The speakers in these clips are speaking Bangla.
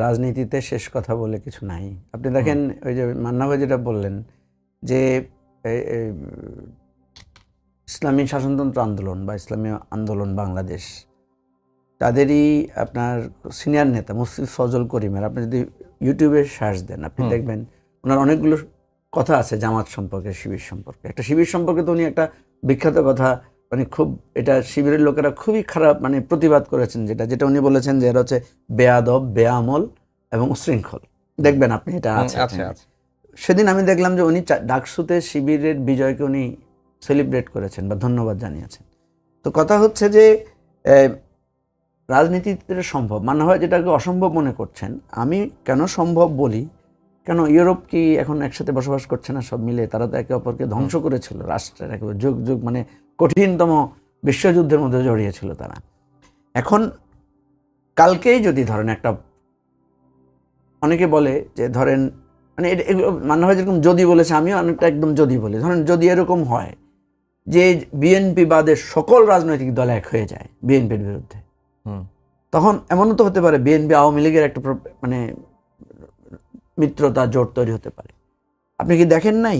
রাজনীতিতে শেষ কথা বলে কিছু নাই। আপনি দেখেন ওই যে মান্না ভাই যেটা বললেন যে ইসলামী শাসনতন্ত্র আন্দোলন বা ইসলামী আন্দোলন বাংলাদেশ, তাদেরই আপনার সিনিয়র নেতা মুফতি ফজল করিমের আপনি যদি ইউটিউবে সার্চ দেন আপনি দেখবেন ওনার অনেকগুলো কথা আছে জামাত সম্পর্কে, শিবির সম্পর্কে। একটা শিবির সম্পর্কে তো উনি একটা বিখ্যাত কথা, মানে খুব এটা শিবিরের লোকেরা খুবই খারাপ মানে প্রতিবাদ করেছেন, যেটা উনি বলেছেন যে এটা হচ্ছে বেয়াদব, বেআমল এবং উশৃঙ্খল। দেখবেন আপনি এটা আছে। সেদিন আমি দেখলাম যে উনি ডাকসুতে শিবিরের বিজয়কে উনি সেলিব্রেট করেছেন বা ধন্যবাদ জানিয়েছেন। তো কথা হচ্ছে যে রাজনীতিতে সম্ভব মানে হয় যেটাকে অসম্ভব মনে করছেন। আমি কেন সম্ভব বলি, কেন ইউরোপ কি এখন একসাথে বসবাস করছে না সব মিলে? তারা তো একে অপরকে ধ্বংস করেছিল, রাষ্ট্রের একেবারে যুগ যুগ মানে কঠিনতম বিশ্বযুদ্ধের মধ্যে জড়িয়েছিল তারা। এখন কালকেই যদি ধরেন একটা, অনেকে বলে যে ধরেন মানে মানে হয় যেরকম যদি বলেছে, আমিও অনেকটা একদম যদি বলি, ধরেন যদি এরকম হয় যে বিএনপি বাদের সকল রাজনৈতিক দল এক হয়ে যায় বিএনপির বিরুদ্ধে, তখন এমনও তো হতে পারে বিএনপি আওয়ামী লীগের একটা মানে মিত্রতা জোট তৈরি হতে পারে। আপনি কি দেখেন নাই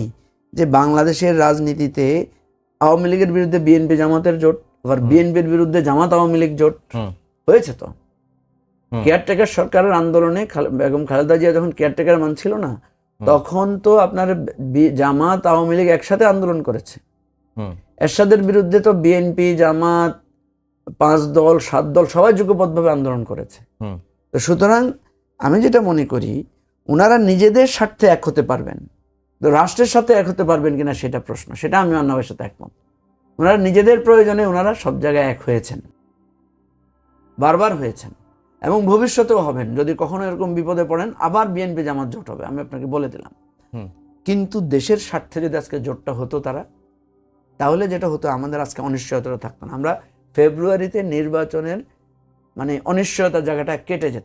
যে বাংলাদেশের রাজনীতিতে আওয়ামী লীগের বিরুদ্ধে বিএনপি জামাতের জোট, আবার বিএনপির বিরুদ্ধে জামাত আওয়ামী লীগ জোট হয়েছে? তো কেয়ারটেকার সরকারের আন্দোলনে বেগম খালেদা জিয়া যখন কেয়ারটেকার মানছিল না, তখন তো আপনার জামাত আওয়ামী লীগ একসাথে আন্দোলন করেছে। এরশাদের বিরুদ্ধে তো বিএনপি, জামাত, 5 দল 7 দল সবাই যুগপৎভাবে আন্দোলন করেছে। তো সুতরাং আমি যেটা মনে করি, ওনারা নিজেদের স্বার্থে এক হতে পারবেন, তো রাষ্ট্রের সাথে এক হতে পারবেন কিনা সেটা প্রশ্ন। সেটা আমি মান্নাবের সাথে একমত। ওনারা নিজেদের প্রয়োজনে ওনারা সব জায়গায় এক হয়েছেন, বারবার হয়েছেন এবং ভবিষ্যতেও হবেন। যদি কখনো এরকম বিপদে পড়েন আবার বিএনপি জামাত জোট হবে, আমি আপনাকে বলে দিলাম। কিন্তু দেশের স্বার্থে যদি আজকে জোটটা হতো তারা, তাহলে যেটা হতো আমাদের আজকে অনিশ্চয়তা থাকতো না। আমরা ফেব্রুয়ারিতে নির্বাচনের মানে অনিশ্চয়তার জায়গাটা কেটে যেত।